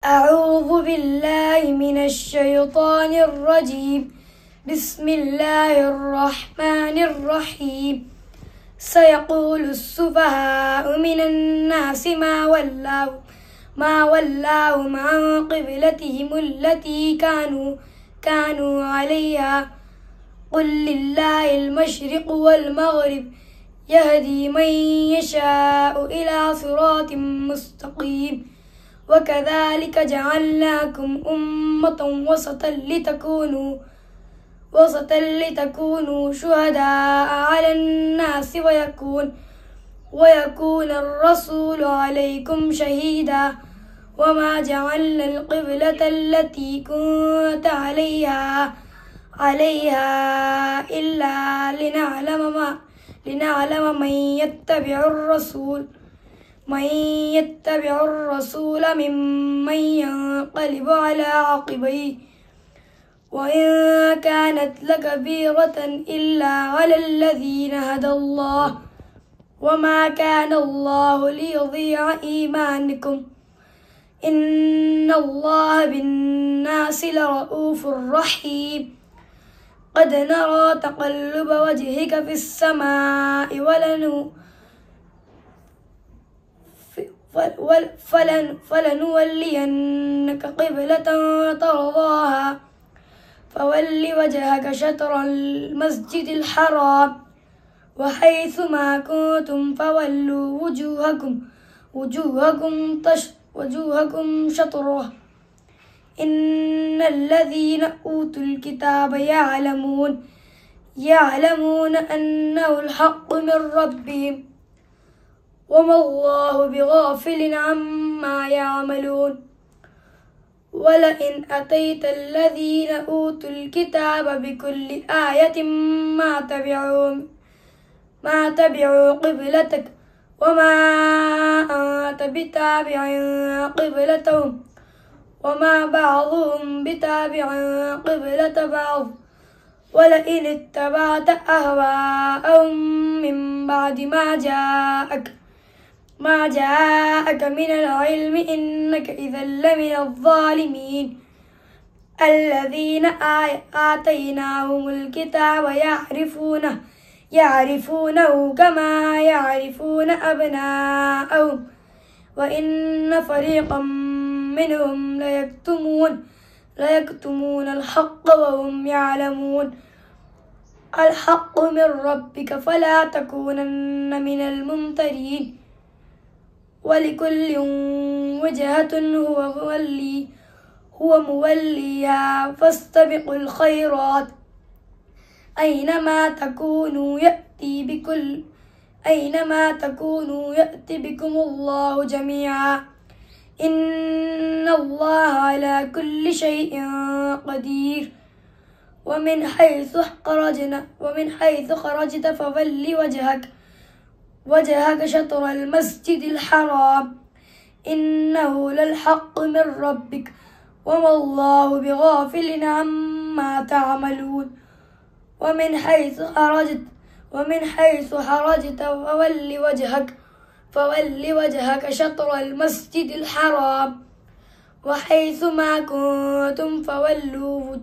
أعوذ بالله من الشيطان الرجيم. بسم الله الرحمن الرحيم. سيقول السفهاء من الناس ما ولاهم عن قبلتهم التي كانوا عليها قل لله المشرق والمغرب يهدي من يشاء إلى صراط مستقيم. وكذلك جعلناكم أمة وسطا لتكونوا شهداء على الناس ويكون الرسول عليكم شهيدا. وما جعلنا القبلة التي كنت عليها إلا لنعلم من يتبع الرسول ممن ينقلب على عقبيه وإن كانت لكبيرة إلا على الذين هدى الله وما كان الله ليضيع إيمانكم إن الله بالناس لرءوف رحيم. قد نرى تقلب وجهك في السماء فلنولينك قبلة ترضاها فول وجهك شطر المسجد الحرام وحيث ما كنتم فولوا وجوهكم شطره إن الذين أوتوا الكتاب يعلمون أنه الحق من ربهم وما الله بغافل عما يعملون. ولئن أتيت الذين أوتوا الكتاب بكل آية ما تبعوا قبلتك وما أنت بتابع قبلتهم وما بعضهم بتابع قبلة بعض. ولئن اتبعت أهواءهم من بعد ما جاءك من العلم إنك إذا لمن الظالمين. الذين آتيناهم الكتاب يعرفونه كما يعرفون أبناءهم وإن فريقا منهم ليكتمون الحق وهم يعلمون. الحق من ربك فلا تكونن من الممترين. ولكل وجهة هو موليها فاستبقوا الخيرات أينما تكونوا يأتي بكم الله جميعا إن الله على كل شيء قدير. ومن حيث خرجت فول وجهك شطر المسجد الحرام إنه للحق من ربك وما الله بغافل عما تعملون. ومن حيث خرجت فول وجهك شطر المسجد الحرام وحيث ما كنتم فولوا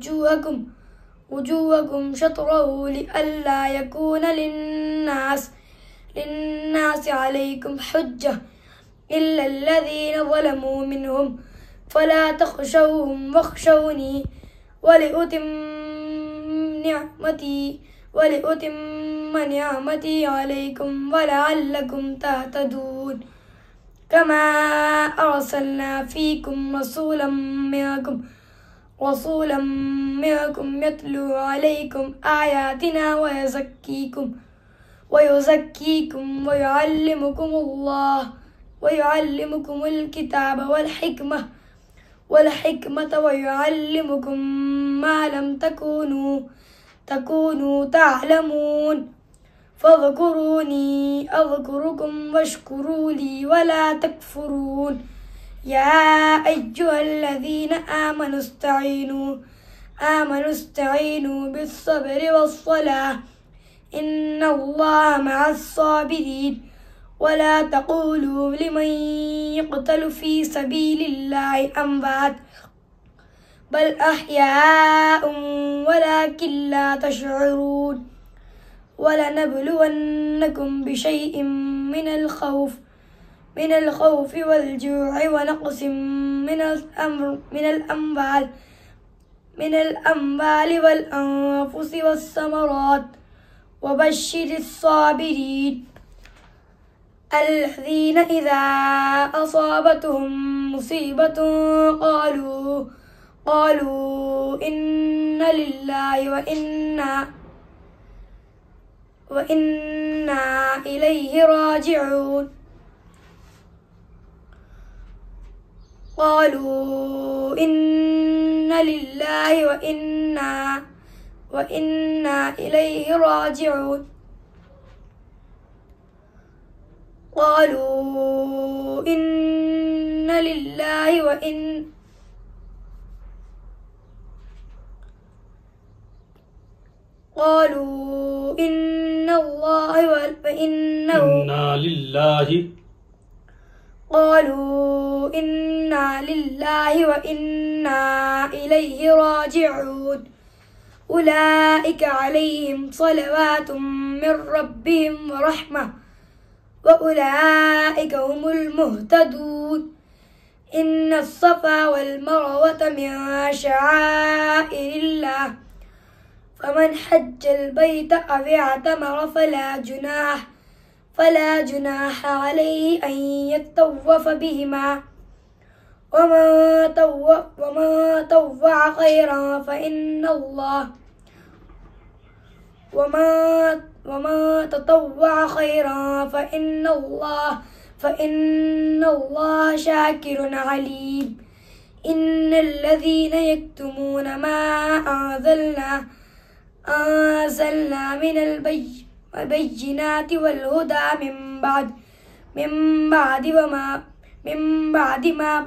وجوهكم شطره لئلا يكون للناس عليكم حجة إلا الذين ظلموا منهم فلا تخشوهم واخشوني ولأتم نعمتي عليكم ولعلكم تهتدون. كما أرسلنا فيكم رسولا منكم يتلو عليكم آياتنا ويزكيكم ويعلمكم الكتاب والحكمة ويعلمكم ما لم تكونوا تعلمون. فاذكروني أذكركم واشكروا لي ولا تكفرون. يا أيها الذين آمنوا استعينوا بالصبر والصلاة إن الله مع الصابرين. ولا تقولوا لمن يقتل في سبيل الله أموات بل أحياء ولكن لا تشعرون ولنبلونكم بشيء من الخوف والجوع ونقص من الأموال والأنفس والثمرات وبشر الصابرين الذين إذا أصابتهم مصيبة قالوا إنا لله وإنا إليه راجعون قالوا إنا لله وإنا إليه راجعون قالوا إنا لله قالوا إن الله إنا لله قالوا إنا لله وإنا إليه راجعون أولئك عليهم صلوات من ربهم ورحمة وأولئك هم المهتدون إن الصفا والمروة من شعائر الله فمن حج البيت أو اعتمر فلا جناح عليه أن يطوف بهما ومن طوع خيرا ومن تطوع خيرا فإن الله شاكر عليم إن الذين يكتمون ما أنزلنا من البينات والهدى من بعد ما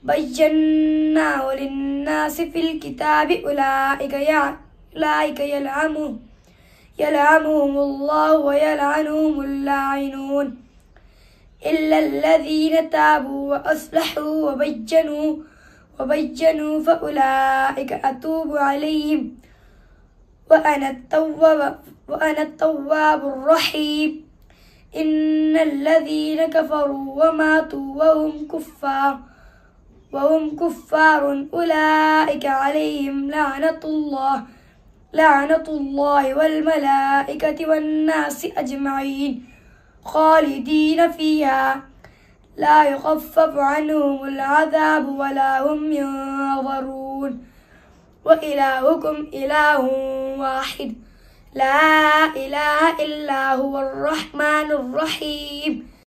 بيناه للناس في الكتاب أولئك يلعنهم الله ويلعنهم اللاعنون إلا الذين تابوا وأصلحوا وبينوا فأولئك أتوب عليهم وأنا التواب الرحيم إن الذين كفروا وماتوا وهم كفار أولئك عليهم لعنة الله والملائكة والناس أجمعين خالدين فيها لا يخفف عنهم العذاب ولا هم ينظرون وإلهكم إله واحد لا إله إلا هو الرحمن الرحيم